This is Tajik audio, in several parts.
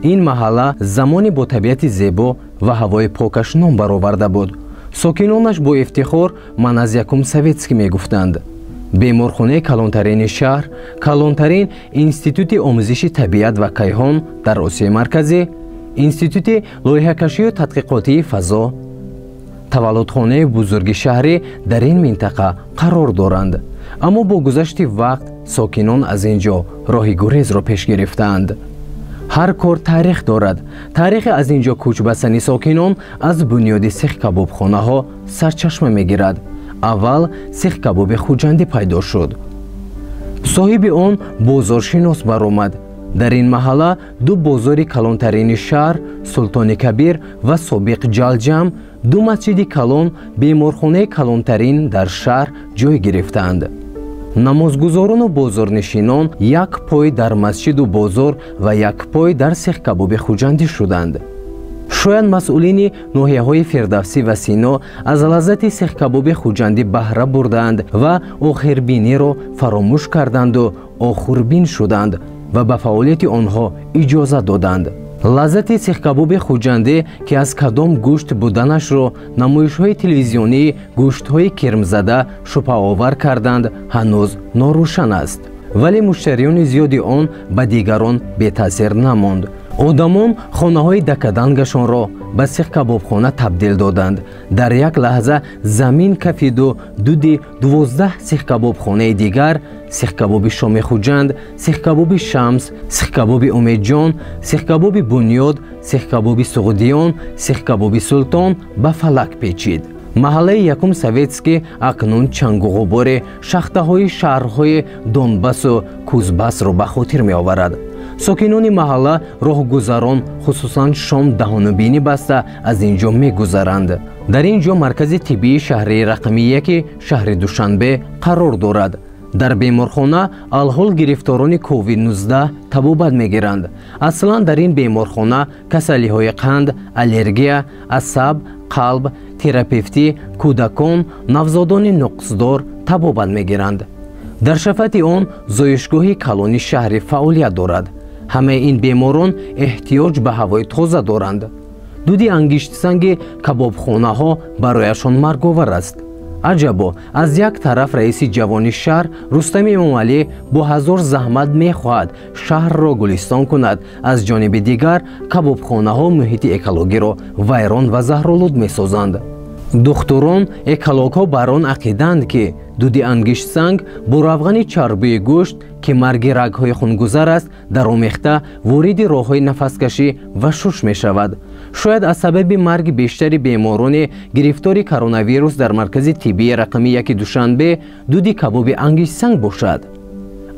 ин маҳалла замоне бо табиати зебо ва ҳавои покаш ном бароварда буд. сокинонаш бо ифтихор ман аз якум советский мегуфтанд. беморхонаи калонтарини шаҳр, калонтарин институти омӯзиши табиат ва кайҳон дар осиёи марказӣ, институти лоиҳакашию тадқиқотии фазо, таваллудхонаи бузурги шаҳрӣ дар ин минтақа қарор доранд. аммо бо гузашти вақт сокинон аз ин ҷо роҳи гурезро пеш гирифтаанд. ҳар кор таърих дорад. таърихи аз ин ҷо кӯчбастани сокинон аз бунёди сихкабобхонаҳо сарчашма мегирад. аввал сихкабоби хуҷандӣ пайдо шуд. соҳиби он бозоршинос баромад. дар ин маҳалла ду бозори калонтарини шаҳр, султони кабир ва собиқ ҷалҷам, ду масҷиди калон, беморхонаи калонтарин дар шаҳр ҷой гирифтаанд. намозгузорону бозорнишинон як пой дар масҷиду бозор ва як пой дар сихкабоби хуҷандӣ шуданд. шояд масъулини ноҳияҳои фирдавсӣ ва сино аз лаззати сихкабоби хуҷандӣ баҳра бурданд ва охирбиниро фаромӯш карданду охурбин шуданд ва ба фаъолияти онҳо иҷоза доданд. лаззати сихкабоби хуҷандӣ ки аз кадом гӯшт буданашро намоишҳои телевизионии гӯштҳои кирмзада шубҳаовар карданд, ҳанӯз норӯшан аст. вале муштариёни зиёди он ба дигарон бетаъсир намонд. одамон хонаҳои дакадангашонро ба сихкабобхона табдил доданд. дар як лаҳза замин кафиду дуди 12 сихкабобхонаи дигар, сихкабоби шоми хуҷанд, сихкабоби шамс, сихкабоби умедҷон, сихкабоби бунёд, сихкабоби суғдиён, сихкабоби султон ба фалак печид. маҳаллаи якум советский, акнун чангу ғубори шахтаҳои шаҳрҳои Донбасу Кузбасро ба хотир меоварад. сокинони маҳалла роҳгузарон хусусан шом даҳону бинӣ баста аз ин ҷо мегузаранд. дар ин ҷо маркази тиббии шаҳрии рақами 1 шаҳри Душанбе қарор дорад. дар беморхона алҳол гирифторони COVID-19 табобат мегиранд. аслан дар ин беморхона касалиҳои қанд, аллергия, асаб, қалб, терапевтӣ, кӯдакон, навзодони нуқсдор табобат мегиранд. дар шафати он зоишгоҳи калони шаҳрӣ фаъолият дорад. ҳамаи ин беморон эҳтиёҷ ба ҳавои тоза доранд. дуди ангиштсанги кабобхонаҳо барояшон марговар аст. аҷабо, аз як тараф раиси ҷавони шаҳр Рустами Эмомалӣ бо ҳазор заҳмат мехоҳад шаҳрро гулистон кунад, аз ҷониби дигар кабобхонаҳо муҳити экологиро вайрон ва заҳролуд месозанд. духтурон, экологҳо бар он ақиданд ки дуди ангиштсанг бо равғани чарбии гӯшт ки марги рагҳои хунгузар аст даромехта вориди роҳҳои нафаскашӣ ва шуш мешавад. шояд аз сабаби марги бештари беморони гирифтори коронавирус дар маркази тиббии рақами 1 Душанбе дуди кабоби ангиштсанг бошад.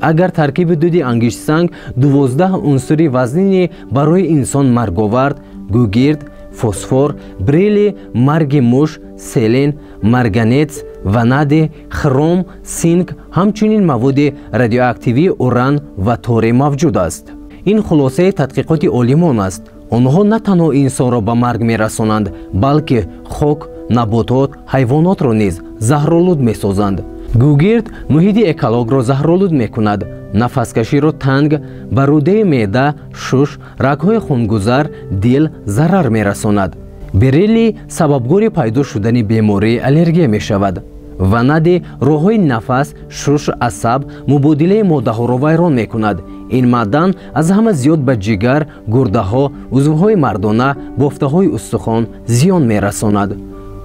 агар таркиби дуди ангиштсанг 12 унсури вазнини барои инсон марговард, гугирд, фосфор, брили, марги муш, селен, марганец, ванади, хром, синк, ҳамчунин маводи радиоактивии уран ва торий мавҷуд аст. ин хулосаи тадқиқоти олимон аст. онҳо на танҳо инсонро ба марг мерасонанд, балки хок, наботот, ҳайвонотро низ заҳролуд месозанд. гугирд муҳити экологро заҳролуд мекунад. нафаскаширо танг, ба рӯдаи меъда, шуш, рагҳои хунгузар, дил зарар мерасонад. берилли сабабгори пайдо шудани бемории аллергия мешавад. ванади роҳҳои нафас, шуш, асаб, мубодилаи моддаҳоро вайрон мекунад. ин маъдан аз ҳама зиёд ба ҷигар, гурдаҳо, узвҳои мардона, бофтаҳои устухон зиён мерасонад.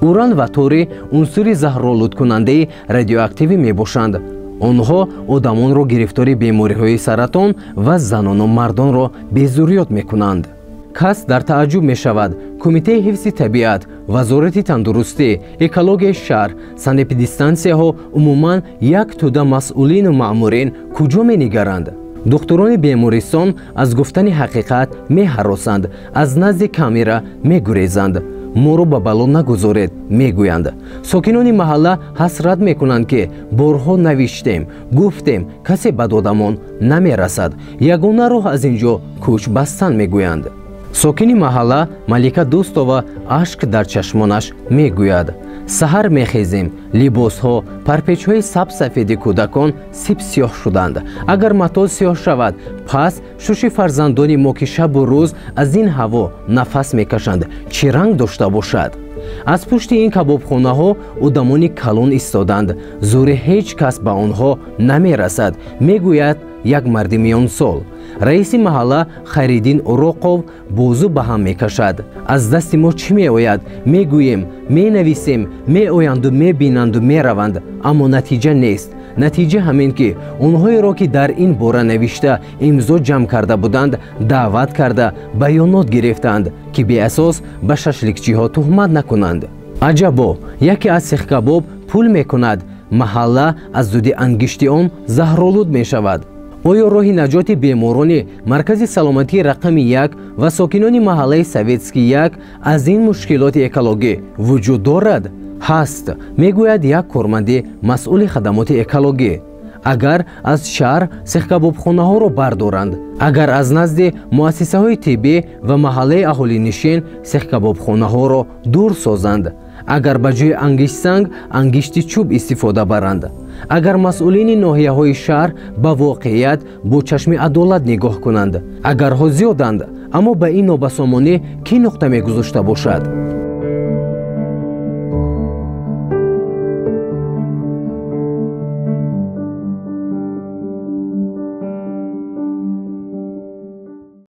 уран ва торий унсури заҳролудкунандаи радиоактивӣ мебошанд. онҳо одамонро гирифтори бемориҳои саратон ва занону мардонро безурёт мекунанд. кас дар тааҷҷуб мешавад Кумитаи ҳифзи табиат, Вазорати тандурустӣ, экологияи шаҳр, санэпидстансияҳо умуман як тӯда масъулину маъмурин куҷо менигаранд? духтурони бемористон аз гуфтани ҳақиқат меҳаросанд, аз назди камера мегурезанд. моро ба бало нагузоред мегӯянд. сокинони маҳалла ҳасрат мекунанд ки борҳо навиштем, гуфтем, касе ба додамон намерасад. ягона роҳ аз ин ҷо кӯч бастан мегӯянд. сокини маҳалла малика дӯстова ашк дар чашмонаш мегӯяд: саҳар мехезем, либосҳо, парпечҳои сабсафеди кӯдакон сип сиёҳ шуданд. Агар матоъ сиёҳ шавад, пас шуши фарзандони мо ки шабу рӯз аз ин ҳаво нафас мекашанд, чӣ ранг дошта бошад? аз пушти ин кабобхонаҳо одамони калон истоданд. зури ҳеҷ кас ба онҳо намерасад, мегӯяд як марди миёнсол. раиси маҳалла Хайриддин Уроқов бозу ба ҳам мекашад: аз дасти мо чӣ меояд? Мегӯем, менависем, меоянду мебинанду мераванд, аммо натиҷа нест. натиҷа ҳамин ки онҳоеро ки дар ин бора навишта имзо ҷамъ карда буданд, даъват карда баёнот гирифтанд ки беасос ба шашликчиҳо тӯҳмат накунанд. аҷабо, яке аз сихкабоб пул мекунад, маҳалла аз зуди ангишти он заҳролуд мешавад. оё роҳи наҷоти беморони маркази саломатии рақами 1 ва сокинони маҳаллаи Советский-1 аз ин мушкилоти экологӣ вуҷуд дорад? ҳаст, мегӯяд як корманди масъули хадамоти экологӣ. агар аз шаҳр сихкабобхонаҳоро бардоранд, агар аз назди муассисаҳои тиббӣ ва маҳаллаи аҳолинишин сихкабобхонаҳоро дур созанд, агар ба ҷои ангиштсанг ангишти чӯб истифода баранд, агар масъулини ноҳияҳои шаҳр ба воқеият бо чашми адолат нигоҳ кунанд, агарҳо зиёданд, аммо ба ин нобасомонӣ кӣ нуқта мегузошта бошад?